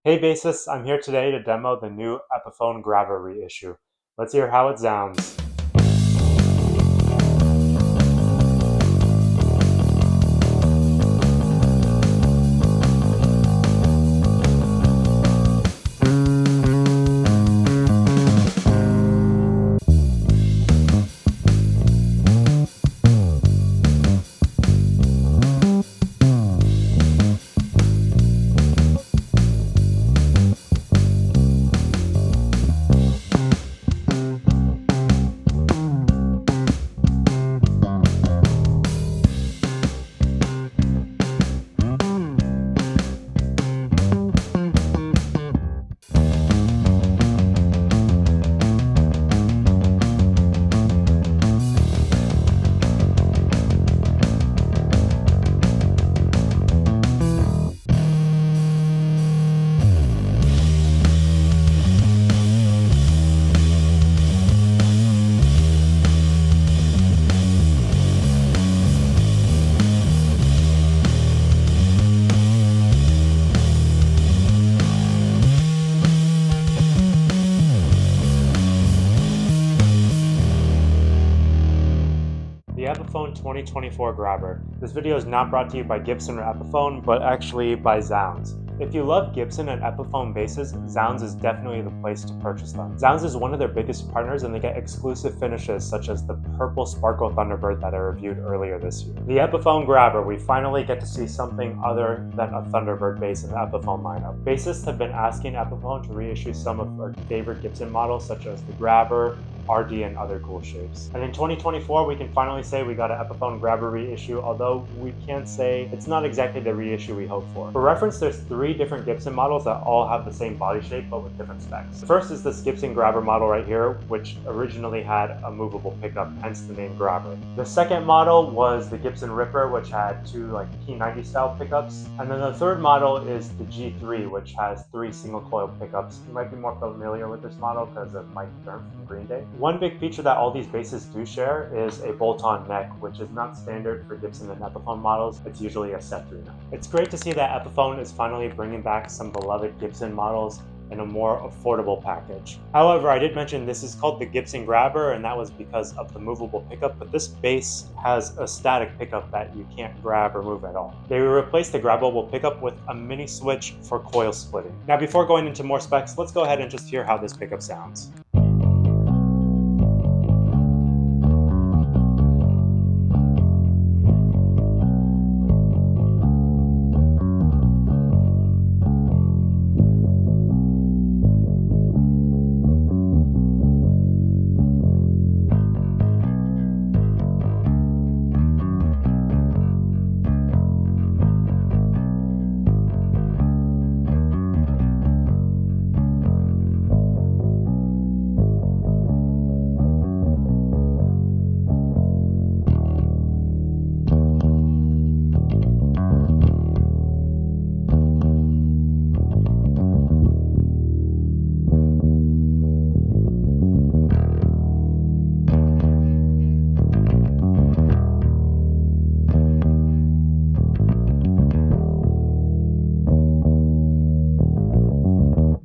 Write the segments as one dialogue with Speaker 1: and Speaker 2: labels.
Speaker 1: Hey bassists, I'm here today to demo the new Epiphone Grabber reissue. Let's hear how it sounds. The Epiphone 2024 Grabber. This video is not brought to you by Gibson or Epiphone, but actually by Zounds. If you love Gibson and Epiphone basses, Zounds is definitely the place to purchase them. Zounds is one of their biggest partners and they get exclusive finishes such as the purple Sparkle Thunderbird that I reviewed earlier this year. The Epiphone Grabber, we finally get to see something other than a Thunderbird bass in the Epiphone lineup. Bassists have been asking Epiphone to reissue some of our favorite Gibson models such as the Grabber, RD, and other cool shapes. And in 2024, we can finally say we got an Epiphone Grabber reissue, although we can't say it's not exactly the reissue we hoped for. For reference, there's 3 different Gibson models that all have the same body shape but with different specs. The first is this Gibson Grabber model right here, which originally had a movable pickup, hence the name Grabber. The second model was the Gibson Ripper, which had 2 P90 style pickups. And then the third model is the G3, which has 3 single coil pickups. You might be more familiar with this model because of Mike Stern from Green Day. One big feature that all these basses do share is a bolt-on neck, which is not standard for Gibson and Epiphone models. It's usually a set 3 neck. It's great to see that Epiphone is finally bringing back some beloved Gibson models in a more affordable package. However, I did mention this is called the Gibson Grabber, and that was because of the movable pickup, but this bass has a static pickup that you can't grab or move at all. They replaced the grabbable pickup with a mini switch for coil splitting. Now, before going into more specs, let's go ahead and just hear how this pickup sounds.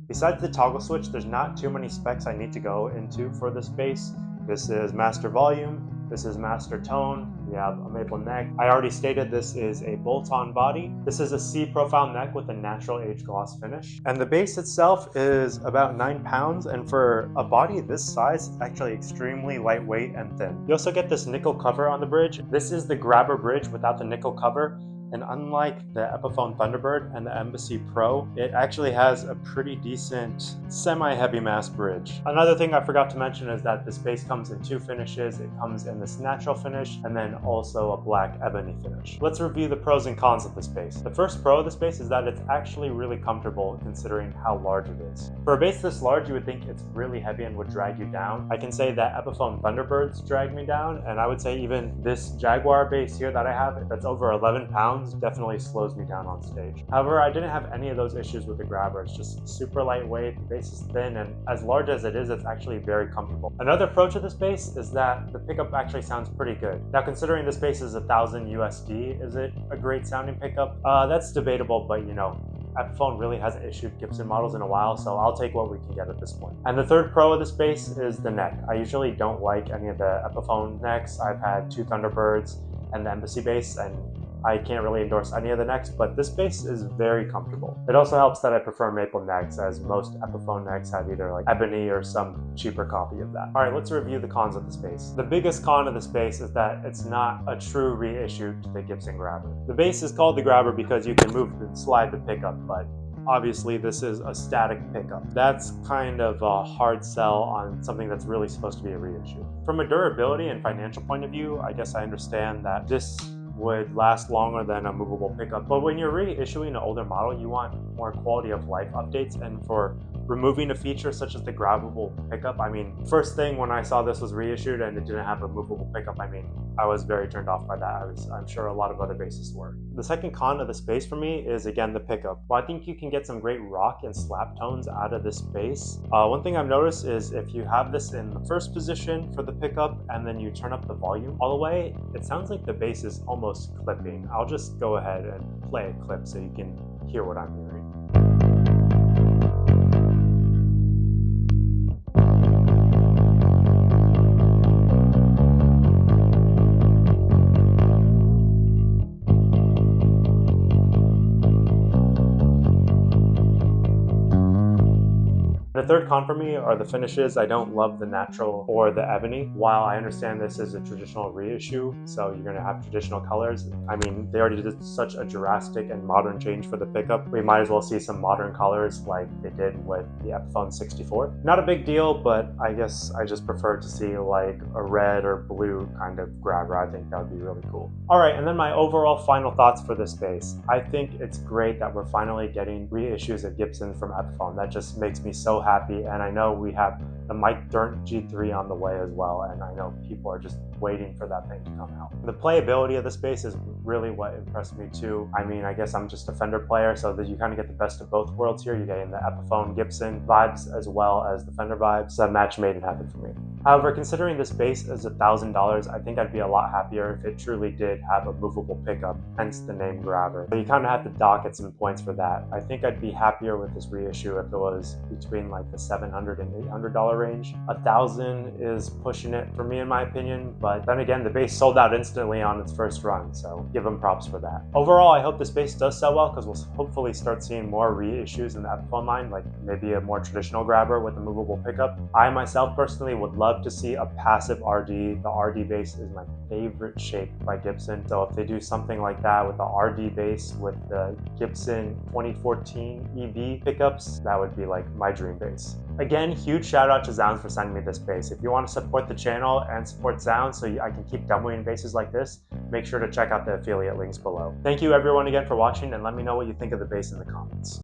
Speaker 1: Besides the toggle switch, there's not too many specs I need to go into for this bass. This is master volume, this is master tone, we have a maple neck. I already stated this is a bolt-on body. This is a C profile neck with a natural aged gloss finish. And the bass itself is about 9 pounds, and for a body this size, it's actually extremely lightweight and thin. You also get this nickel cover on the bridge. This is the Grabber bridge without the nickel cover. And unlike the Epiphone Thunderbird and the Embassy Pro, it actually has a pretty decent semi-heavy mass bridge. Another thing I forgot to mention is that this bass comes in 2 finishes. It comes in this natural finish and then also a black ebony finish. Let's review the pros and cons of this bass. The first pro of this bass is that it's actually really comfortable considering how large it is. For a bass this large, you would think it's really heavy and would drag you down. I can say that Epiphone Thunderbirds drag me down, and I would say even this Jaguar bass here that I have, that's over 11 pounds, definitely slows me down on stage. However, I didn't have any of those issues with the Grabber. It's just super lightweight, the bass is thin, and as large as it is, it's actually very comfortable. Another pro to this bass is that the pickup actually sounds pretty good. Now, considering this bass is $1,000 USD, is it a great sounding pickup? That's debatable, but you know, Epiphone really hasn't issued Gibson models in a while, so I'll take what we can get at this point. And the third pro of this bass is the neck. I usually don't like any of the Epiphone necks. I've had two Thunderbirds and the Embassy bass, and I can't really endorse any of the necks, but this bass is very comfortable. It also helps that I prefer maple necks, as most Epiphone necks have either like ebony or some cheaper copy of that. All right, let's review the cons of this bass. The biggest con of this bass is that it's not a true reissue to the Gibson Grabber. The bass is called the Grabber because you can move and slide the pickup, but obviously this is a static pickup. That's kind of a hard sell on something that's really supposed to be a reissue. From a durability and financial point of view, I guess I understand that this would last longer than a movable pickup. But when you're reissuing an older model, you want more quality of life updates, and for removing a feature such as the grabbable pickup, I mean, first thing when I saw this was reissued and it didn't have a movable pickup, I mean, I was very turned off by that. I'm sure a lot of other bassists were. The second con of this bass for me is, again, the pickup. Well, I think you can get some great rock and slap tones out of this bass. One thing I've noticed is if you have this in the first position for the pickup and then you turn up the volume all the way, it sounds like the bass is almost clipping. I'll just go ahead and play a clip so you can hear what I'm hearing. The third con for me are the finishes. I don't love the natural or the ebony. While I understand this is a traditional reissue, so you're gonna have traditional colors, I mean, they already did such a drastic and modern change for the pickup. We might as well see some modern colors like they did with the Epiphone 64. Not a big deal, but I guess I just prefer to see like a red or blue kind of grabber. I think that would be really cool. All right, and then my overall final thoughts for this bass. I think it's great that we're finally getting reissues of Gibson from Epiphone. That just makes me so happy, and I know we have the Mike Dirnt G3 on the way as well, and I know people are just waiting for that thing to come out. The playability of this bass is really what impressed me too. I mean, I guess I'm just a Fender player, so that you kind of get the best of both worlds here. You're getting the Epiphone Gibson vibes as well as the Fender vibes. So that match made it happen for me. However, considering this bass is $1,000, I think I'd be a lot happier if it truly did have a movable pickup, hence the name Grabber. So you kind of have to dock at some points for that. I think I'd be happier with this reissue if it was between like the $700 and $800 range. $1,000 is pushing it for me in my opinion, but then again, the bass sold out instantly on its first run, so give them props for that. Overall, I hope this bass does sell well because we'll hopefully start seeing more reissues in the Epiphone line, like maybe a more traditional Grabber with a movable pickup. I myself personally would love to see a passive RD. The RD bass is my favorite shape by Gibson, so if they do something like that with the RD bass with the Gibson 2014 EB pickups, that would be like my dream bass. Again, huge shout out to Zounds for sending me this bass. If you want to support the channel and support Zounds so I can keep demoing basses like this, make sure to check out the affiliate links below. Thank you everyone again for watching, and let me know what you think of the bass in the comments.